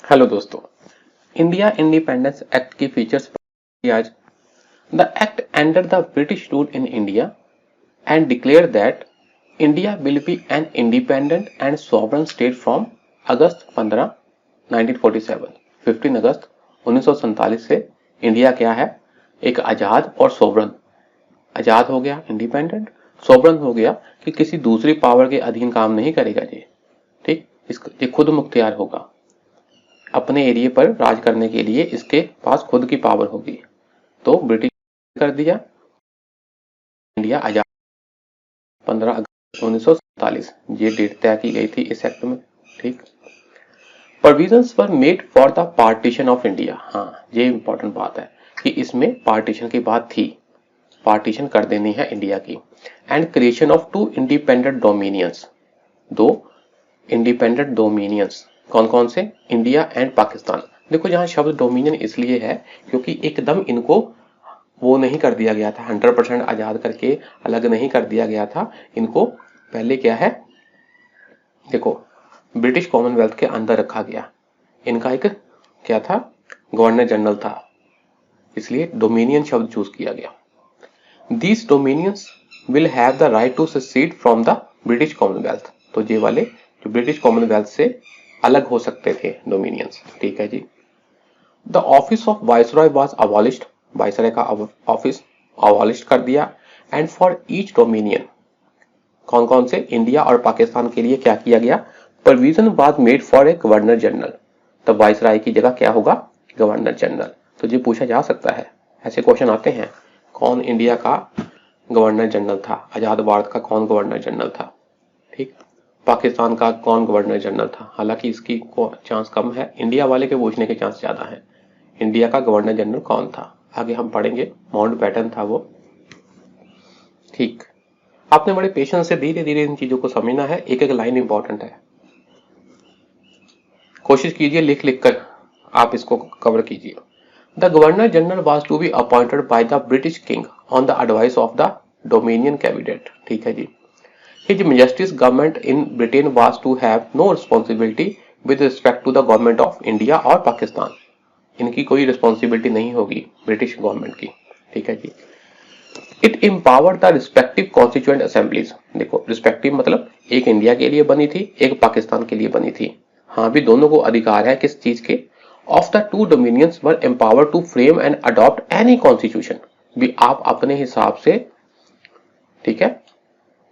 Hello दोस्तों, India independence act की features पर आज। The act ended the British rule in India and declare that India will be an independent and sovereign state from August 15 1947। 15 अगस्त 1947 से India क्या है, एक आजाद और सोवरन। आजाद हो गया इंडिपेंडेंट, सोवरन हो गया कि किसी दूसरी पावर के अधीन काम नहीं करेगा जी। ठीक, ये खुद मुख्तियार होगा, अपने एरिया पर राज करने के लिए इसके पास खुद की पावर होगी। तो ब्रिटिश कर दिया, इंडिया आजाद 15 अगस्त 1947, ये डेट तय की गई थी इस एक्ट में। ठीक, provisions were made for the partition of India. हाँ, ये इंपॉर्टेंट बात है कि इसमें पार्टीशन की बात थी, पार्टीशन कर देनी है इंडिया की। And creation of two independent dominions, दो इंडिपेंडेंट डोमिनियंस। कौन कौन से? India and Pakistan. देखो, जहां शब्द डोमिनियन इसलिए है क्योंकि एकदम इनको वो नहीं कर दिया गया था, 100% आजाद करके अलग नहीं कर दिया गया था। इनको पहले क्या है, देखो, ब्रिटिश कॉमनवेल्थ के अंदर रखा गया। इनका एक क्या था, गवर्नर जनरल था, इसलिए डोमिनियन शब्द चूज किया गया। These dominions will have the right to secede from the British Commonwealth. तो ये वाले जो ब्रिटिश कॉमनवेल्थ से अलग हो सकते थे डोमिनियंस। ठीक है जी। The office of viceroy was abolished, viceroy का ऑफिस अबॉलिश कर दिया। एंड फॉर ईच डोमिनियन, कौन कौन से? इंडिया और पाकिस्तान के लिए क्या किया गया, provision was made for a governor general. तो वाइसरॉय की जगह क्या होगा, गवर्नर जनरल। तो ये पूछा जा सकता है, ऐसे क्वेश्चन आते हैं, कौन इंडिया का गवर्नर जनरल था, आजाद भारत का कौन गवर्नर जनरल था। ठीक, पाकिस्तान का कौन गवर्नर जनरल था। हालांकि इसकी चांस कम है, इंडिया वाले के पूछने के चांस ज्यादा है। इंडिया का गवर्नर जनरल कौन था, आगे हम पढ़ेंगे। माउंटबेटन था वो। ठीक, आपने बड़े पेशेंस से धीरे धीरे इन चीजों को समझना है, एक एक लाइन इंपॉर्टेंट है। कोशिश कीजिए लिख लिख कर आप इसको कवर कीजिए। The governor general was to be appointed by the British king on the advice of the dominion cabinet. ठीक है जी। His Majesty's government in Britain was to have no responsibility with respect to the government of India और पाकिस्तान। इनकी कोई responsibility नहीं होगी British government की। ठीक है जी। It empowered the respective constituent assemblies. देखो, रिस्पेक्टिव मतलब एक इंडिया के लिए बनी थी, एक पाकिस्तान के लिए बनी थी। हाँ भी, दोनों को अधिकार है किस चीज के, of the two dominions were empowered to frame and adopt any constitution. भी आप अपने हिसाब से, ठीक है,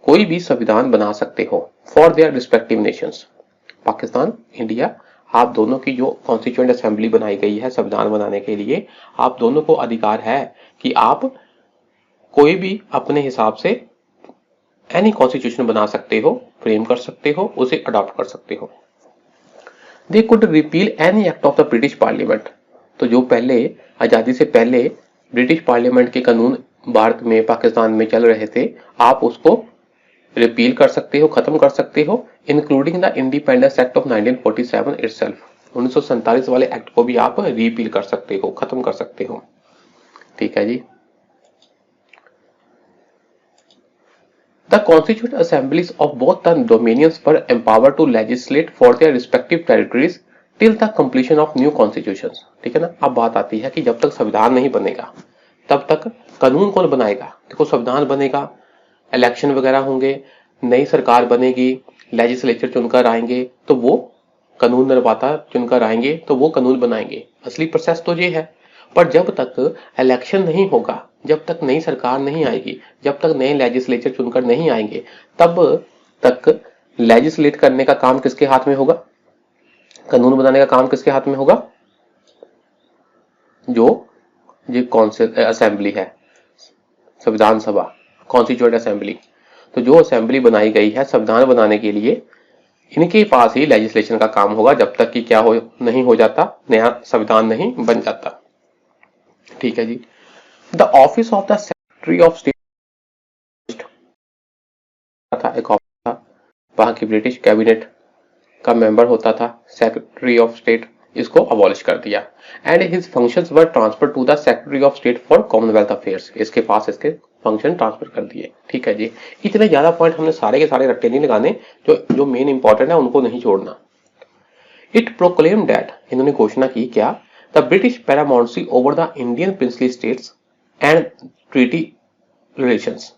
कोई भी संविधान बना सकते हो for their respective Nations. Pakistan, India, आप दोनों की जो कॉन्स्टिट्यूएंट असेंबली बनाई गई है संविधान बनाने के लिए, आप दोनों को अधिकार है कि आप कोई भी अपने हिसाब से एनी कॉन्स्टिट्यूशन बना सकते हो, फ्रेम कर सकते हो, उसे अडॉप्ट कर सकते हो। They could repeal any act of the British parliament. तो जो पहले आजादी से पहले ब्रिटिश पार्लियामेंट के कानून भारत में, पाकिस्तान में चल रहे थे, आप उसको रिपील कर सकते हो, खत्म कर सकते हो, including the independence act of 1947 itself. 1947 वाले एक्ट को भी आप रिपील कर सकते हो, खत्म कर सकते हो। ठीक है जी। The constituent assemblies of both the dominions were empowered to legislate for their respective territories till the completion of new constitutions. ठीक है ना। अब बात आती है कि जब तक संविधान नहीं बनेगा तब तक कानून कौन बनाएगा। देखो, संविधान बनेगा, इलेक्शन वगैरह होंगे, नई सरकार बनेगी, लेजिस्लेचर चुनकर आएंगे, तो वो कानून निर्माता चुनकर आएंगे, तो वो कानून बनाएंगे। असली प्रोसेस तो ये है। पर जब तक इलेक्शन नहीं होगा, जब तक नई सरकार नहीं आएगी, जब तक नए लेजिस्लेचर चुनकर नहीं आएंगे, तब तक लेजिस्लेट करने का काम किसके हाथ में होगा, कानून बनाने का काम किसके हाथ में होगा, जो ये कौन से असेंबली है, संविधान सभा, कॉन्स्टिट्यूएंट असेंबली। तो जो असेंबली बनाई गई है संविधान बनाने के लिए, इनके पास ही लेजिस्लेशन का काम होगा, जब तक कि क्या हो नहीं हो जाता, नया संविधान नहीं बन जाता। ठीक है जी। The office of the secretary of state था, एक ऑफिस था, वहां की ब्रिटिश कैबिनेट का मेंबर होता था सेक्रेटरी ऑफ स्टेट, इसको अबॉलिश कर दिया। And his functions were transfer to the secretary of state for commonwealth affairs. इसके पास इसके फंक्शन ट्रांसफर कर दिए। ठीक है जी। इतने ज्यादा पॉइंट हमने सारे के सारे रट्टे नहीं लगाने, जो मेन इंपॉर्टेंट है उनको नहीं छोड़ना। इट प्रोक्लेम दैट, इन्होंने घोषणा की क्या, the British paramountcy over the Indian princely states and treaty relations,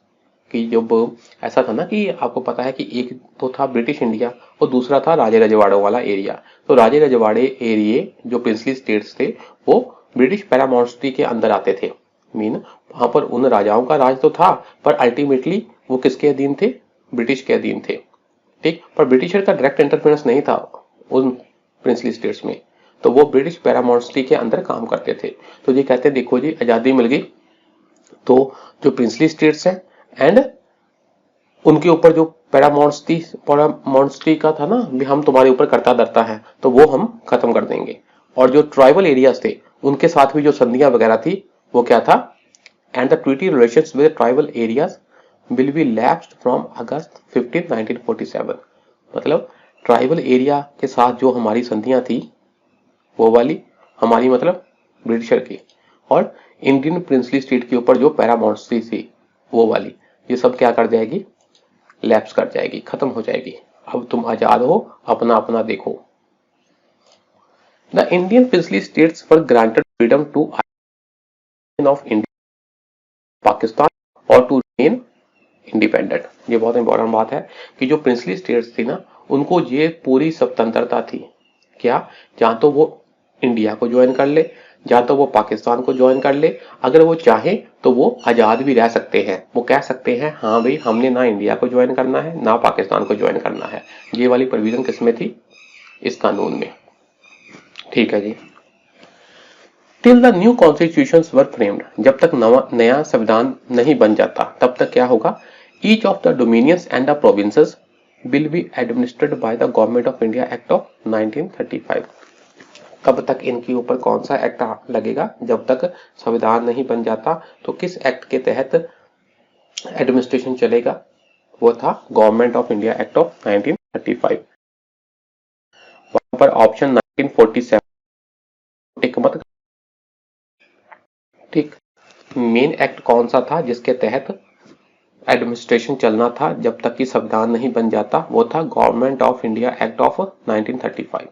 कि जब ऐसा था ना कि आपको पता है कि एक तो था ब्रिटिश इंडिया और दूसरा था राजे रजवाड़ों वाला एरिया। तो राजे रजवाड़े एरिए जो प्रिंसली स्टेट्स थे वो ब्रिटिश पैरामाउंसी के अंदर आते थे। मीन वहां पर उन राजाओं का राज तो था पर अल्टीमेटली वो किसके अधीन थे, ब्रिटिश के अधीन थे। ठीक, पर ब्रिटिशर का डायरेक्ट इंटरफेरेंस नहीं था उन प्रिंसली स्टेट्स में, तो वो ब्रिटिश पैरामाउंसी के अंदर काम करते थे। तो ये कहते हैं देखो जी आजादी मिल गई तो जो प्रिंसली स्टेट्स हैं एंड उनके ऊपर जो पैरामाउंसी का था ना भी हम तुम्हारे ऊपर करता धरता है तो वो हम खत्म कर देंगे। और जो ट्राइबल एरियाज थे उनके साथ भी जो संधियां वगैरह थी वो क्या था, and the treaty relations with tribal areas will be lapsed from August 15 1947। मतलब ट्राइबल एरिया के साथ जो हमारी संधियां थी वो वाली हमारी मतलब ब्रिटिशर की, और इंडियन प्रिंसली स्टेट के ऊपर जो पैरामाउंसी थी वो वाली, ये सब क्या कर जाएगी, लैप्स कर जाएगी, खत्म हो जाएगी। अब तुम आजाद हो, अपना अपना देखो। The Indian princely states were granted freedom two of India Pakistan और टू रिमेन इंडिपेंडेंट। ये बहुत इंपॉर्टेंट बात है कि जो प्रिंसली स्टेट्स थी ना उनको ये पूरी स्वतंत्रता थी, क्या, जहां तो वो इंडिया को ज्वाइन कर ले, जहां तो वो पाकिस्तान को ज्वाइन कर ले, अगर वो चाहे तो वो आजाद भी रह सकते हैं। वो कह सकते हैं हाँ भाई हमने ना इंडिया को ज्वाइन करना है ना पाकिस्तान को ज्वाइन करना है। ये वाली प्रोविजन किसमें थी, इस कानून में। ठीक है जी। Till the new constitutions were framed, जब तक नया संविधान नहीं बन जाता तब तक क्या होगा, each of the dominions and the provinces will be administered by the government of India act of 1935। कब तक इनके ऊपर कौन सा एक्ट लगेगा, जब तक संविधान नहीं बन जाता तो किस एक्ट के तहत एडमिनिस्ट्रेशन चलेगा, वो था government of India act of 1935। वहां पर ऑप्शन 1947 टिक मत। ठीक, मेन एक्ट कौन सा था जिसके तहत एडमिनिस्ट्रेशन चलना था जब तक कि संविधान नहीं बन जाता, वो था government of India act of 1935।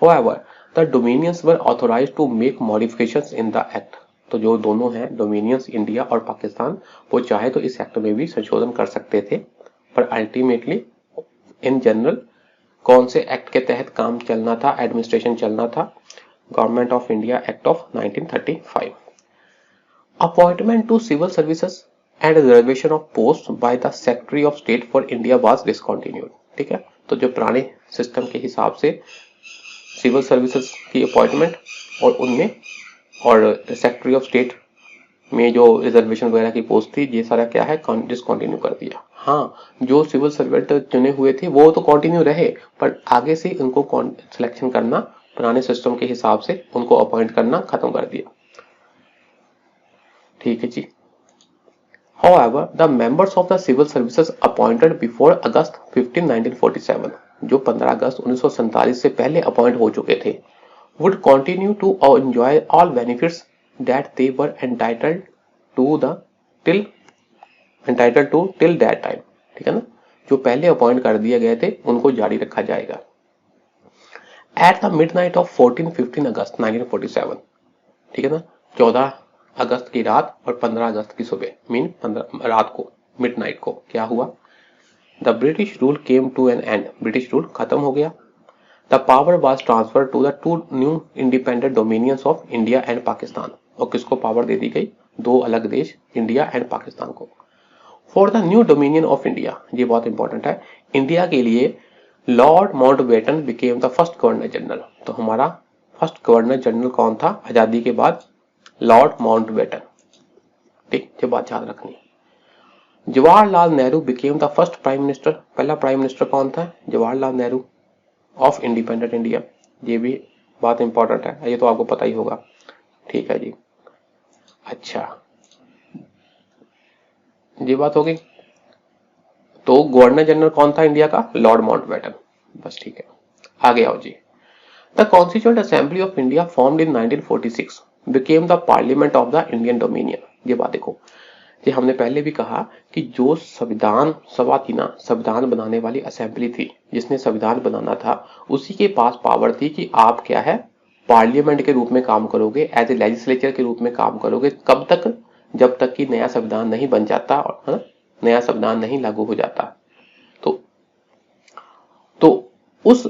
However, the dominions were authorized to make modifications in the act। तो जो दोनों हैं डोमिनियंस इंडिया और पाकिस्तान, वो चाहे तो इस एक्ट में भी संशोधन कर सकते थे, पर अल्टीमेटली इन जनरल कौन से एक्ट के तहत काम चलना था, एडमिनिस्ट्रेशन चलना था, government of India act of 1935। Appointment to civil services and reservation of post by the secretary of state for India was discontinued. ठीक है, तो जो पुराने सिस्टम के हिसाब से सिविल सर्विसेज की अपॉइंटमेंट और उनमें और सेक्रेटरी ऑफ स्टेट में जो रिजर्वेशन वगैरह की पोस्ट थी ये सारा क्या है, डिसकंटिन्यू कर दिया। हाँ, जो सिविल सर्वेंट चुने हुए थे वो तो कंटिन्यू रहे, पर आगे से उनको सिलेक्शन करना पुराने सिस्टम के हिसाब से उनको अपॉइंट करना खत्म कर दिया। ठीक है जी। However, the members of the civil services appointed before August 15, 1947, जो 15 अगस्त 1947 से पहले अपॉइंट हो चुके थे, would continue to enjoy all benefits that they were entitled to till that time। ठीक है ना, जो पहले अपॉइंट कर दिए गए थे उनको जारी रखा जाएगा। At the midnight of 14-15 अगस्त 1947, ठीक है ना, 14 अगस्त की रात और 15 अगस्त की सुबह, मीन 15 रात को, मिडनाइट को क्या हुआ, the British rule came to an end, British rule खत्म हो गया। The power was transfer to the two new independent dominions of India and Pakistan. और किसको पावर दे दी गई, दो अलग देश इंडिया एंड पाकिस्तान को। For the new dominion of India, ये बहुत इंपॉर्टेंट है, इंडिया के लिए Lord Mountbatten became the first governor general. तो हमारा फर्स्ट गवर्नर जनरल कौन था आजादी के बाद, लॉर्ड माउंटबेटन। ठीक, ये बात याद रखनी। Jawaharlal Nehru became the first prime minister, पहला प्राइम मिनिस्टर कौन था, Jawaharlal Nehru of independent India. ये भी बात इंपॉर्टेंट है, ये तो आपको पता ही होगा। ठीक है जी। अच्छा, ये बात हो गई। तो गवर्नर जनरल कौन था इंडिया का, लॉर्ड माउंटबेटन। बस ठीक है, आगे आओ जी। The constituent assembly of India formed in 1946 became the parliament of the Indian dominion. ये बात देखो, कि हमने पहले भी कहा कि जो संविधान सभा थी ना, संविधान बनाने वाली असेंबली थी, जिसने संविधान बनाना था, उसी के पास पावर थी कि आप क्या है, पार्लियामेंट के रूप में काम करोगे, एज ए लेजिस्लेचर के रूप में काम करोगे। कब तक? जब तक कि नया संविधान नहीं बन जाता और नया संविधान नहीं लागू हो जाता। तो उस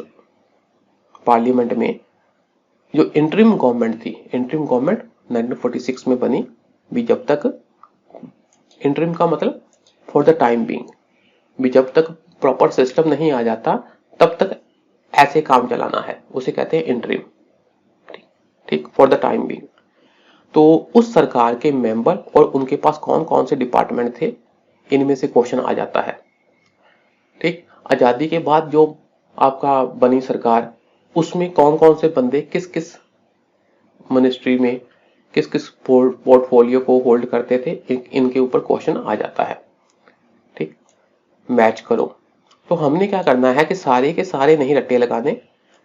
पार्लियामेंट में जो इंटरिम गवर्नमेंट थी, इंटरिम गवर्नमेंट 1946 में बनी भी, जब तक इंटरिम का मतलब फॉर द टाइम बीइंग, भी जब तक प्रॉपर सिस्टम नहीं आ जाता तब तक ऐसे काम चलाना है, उसे कहते हैं इंटरिम। ठीक, फॉर द टाइम बीइंग। तो उस सरकार के मेंबर और उनके पास कौन कौन से डिपार्टमेंट थे, इनमें से क्वेश्चन आ जाता है। ठीक, आजादी के बाद जो आपका बनी सरकार, उसमें कौन कौन से बंदे किस किस मिनिस्ट्री में किस किस पोर्टफोलियो को होल्ड करते थे, इनके ऊपर क्वेश्चन आ जाता है। ठीक, मैच करो। तो हमने क्या करना है कि सारे के सारे नहीं रट्टे लगाने,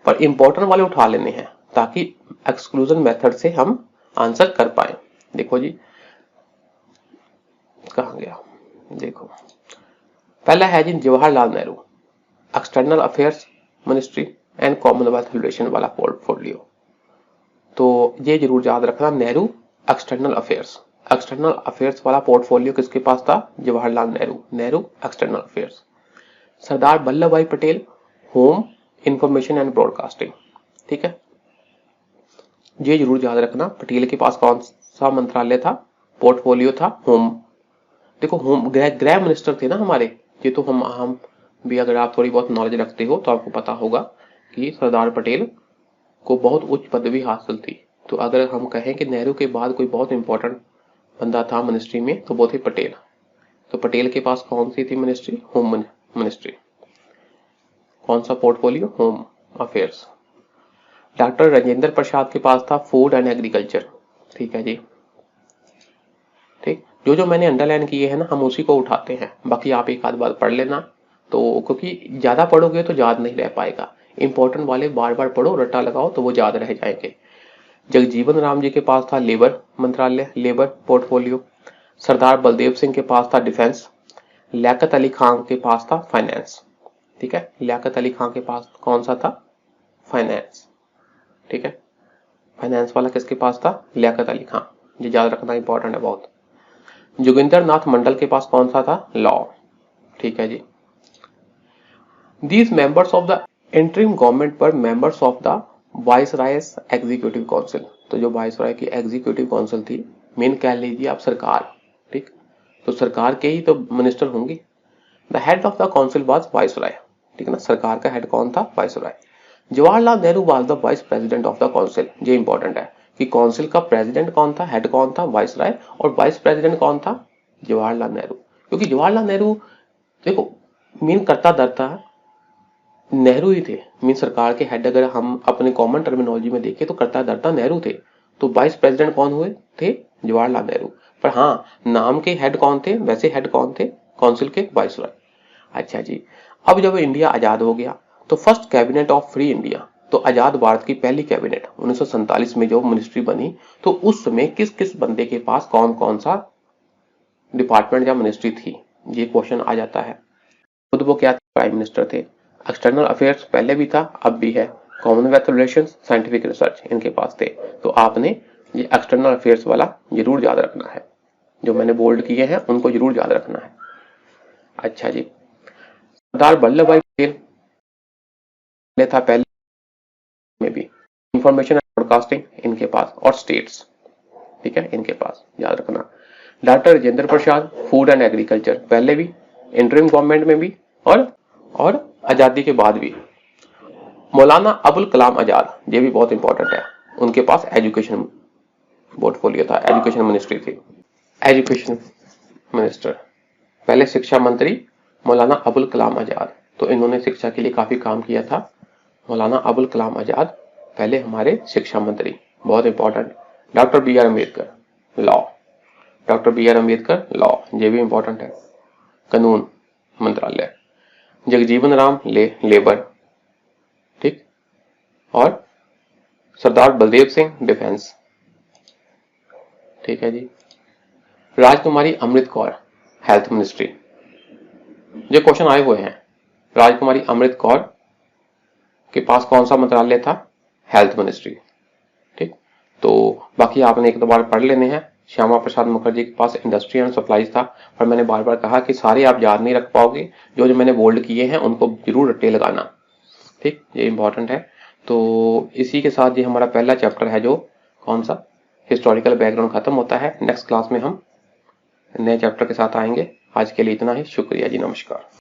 पर इंपॉर्टेंट वाले उठा लेने हैं, ताकि एक्सक्लूजन मेथड से हम आंसर कर पाए। देखो जी, कहां गया, देखो पहला है जी Jawaharlal Nehru, external affairs ministry and commonwealth relation वाला पोर्टफोलियो। तो ये जरूर याद रखना, Nehru external affairs, external affairs वाला पोर्टफोलियो किसके पास था? Jawaharlal Nehru, Nehru external affairs. Sardar Vallabhbhai Patel, home, information and broadcasting. ठीक है, ये जरूर याद रखना, पटेल के पास कौन सा मंत्रालय था, पोर्टफोलियो था? होम। देखो होम, गृह मिनिस्टर थे ना हमारे, ये तो हम भी, अगर आप थोड़ी बहुत नॉलेज रखते हो तो आपको पता होगा कि सरदार पटेल को बहुत उच्च पदवी हासिल थी। तो अगर हम कहें कि नेहरू के बाद कोई बहुत इंपॉर्टेंट बंदा था मिनिस्ट्री में, तो वो थे पटेल। तो पटेल के पास कौन सी थी मिनिस्ट्री? Home ministry. कौन सा portfolio? Home affairs. Doctor Rajendra Prasad के पास था फूड एंड एग्रीकल्चर। ठीक है जी, ठीक, जो मैंने अंडरलाइन किए हैं ना, हम उसी को उठाते हैं, बाकी आप एक आध बार पढ़ लेना। तो क्योंकि ज्यादा पढ़ोगे तो याद नहीं रह पाएगा, इंपॉर्टेंट वाले बार बार पढ़ो, रट्टा लगाओ तो वो याद रह जाएंगे। जगजीवन राम जी के पास था लेबर मंत्रालय, लेबर पोर्टफोलियो। सरदार बलदेव सिंह के पास था डिफेंस। लियाकत अली खान के पास था फाइनेंस। ठीक है, लियाकत अली खान के पास कौन सा था? फाइनेंस। ठीक है, फाइनेंस वाला किसके पास था? लियाकत अली खान। ये याद रखना इंपॉर्टेंट है बहुत। जोगिंदर नाथ मंडल के पास कौन सा था? लॉ। ठीक है जी। These members of the interim government पर members of the viceroy's executive council. तो जो वाइसराय की एग्जीक्यूटिव काउंसिल थी, मेन कह लीजिए आप सरकार। ठीक, तो सरकार के ही तो मिनिस्टर होंगे। The head of the council was viceroy. ठीक है ना, सरकार का हेड कौन था? Viceroy. Jawaharlal Nehru was the vice president of the council. ये इंपॉर्टेंट है कि काउंसिल का प्रेसिडेंट कौन था, हेड कौन था? वाइसराय। और वाइस प्रेसिडेंट कौन था? जवाहरलाल नेहरू। क्योंकि जवाहरलाल नेहरू, देखो, मेन करता धरता नेहरू ही थे। मीन सरकार के हेड, अगर हम अपने कॉमन टर्मिनोलॉजी में देखें तो करता धरता नेहरू थे। तो वाइस प्रेसिडेंट कौन हुए थे? जवाहरलाल नेहरू। पर हाँ, नाम के हेड कौन थे? वैसे हेड कौन थे काउंसिल के? वाइसराय। अच्छा जी, अब जब इंडिया आजाद हो गया तो first cabinet of free India, तो आजाद भारत की पहली कैबिनेट 1947 में जो मिनिस्ट्री बनी, तो उस समय किस किस बंदे के पास कौन कौन सा डिपार्टमेंट या मिनिस्ट्री थी, ये क्वेश्चन आ जाता है। खुद वो क्या थे? प्राइम मिनिस्टर थे। एक्सटर्नल अफेयर्स पहले भी था, अब भी है। कॉमनवेल्थ रिलेशंस, साइंटिफिक रिसर्च इनके पास थे। तो आपने ये एक्सटर्नल अफेयर्स वाला जरूर याद रखना है, जो मैंने बोल्ड किए हैं उनको जरूर याद रखना है। अच्छा जी, सरदार वल्लभ भाई पटेल था पहले में भी। इंफॉर्मेशन एंड ब्रॉडकास्टिंग इनके पास, और स्टेट्स। ठीक है, इनके पास याद रखना। Doctor Rajendra Prasad, food and agriculture, पहले भी, इंटरिम गवर्नमेंट में भी, और आजादी के बाद भी। मौलाना अबुल कलाम आजाद, ये भी बहुत इंपॉर्टेंट है, उनके पास एजुकेशन पोर्टफोलियो था, एजुकेशन मिनिस्ट्री थी। एजुकेशन मिनिस्टर, पहले शिक्षा मंत्री मौलाना अबुल कलाम आजाद, तो इन्होंने शिक्षा के लिए काफी काम किया था। मौलाना अबुल कलाम आजाद पहले हमारे शिक्षा मंत्री, बहुत important. Doctor B R Ambedkar, law, doctor B R Ambedkar law, ये भी इंपॉर्टेंट है। कानून मंत्रालय। जगजीवन राम लेबर। ठीक, और सरदार बलदेव सिंह डिफेंस। ठीक है जी। राजकुमारी अमृत कौर, हेल्थ मिनिस्ट्री। जो क्वेश्चन आए हुए हैं, राजकुमारी अमृत कौर के पास कौन सा मंत्रालय था? Health ministry. ठीक, तो बाकी आपने एक दो बार पढ़ लेने हैं। श्यामा प्रसाद मुखर्जी के पास इंडस्ट्री एंड सप्लाईज था, पर मैंने बार बार कहा कि सारे आप याद नहीं रख पाओगे, जो जो मैंने बोल्ड किए हैं उनको जरूर रट्टे लगाना। ठीक, ये इंपॉर्टेंट है। तो इसी के साथ ये हमारा पहला चैप्टर है, जो कौन सा, हिस्टोरिकल बैकग्राउंड, खत्म होता है। नेक्स्ट क्लास में हम नए चैप्टर के साथ आएंगे। आज के लिए इतना ही, शुक्रिया जी, नमस्कार।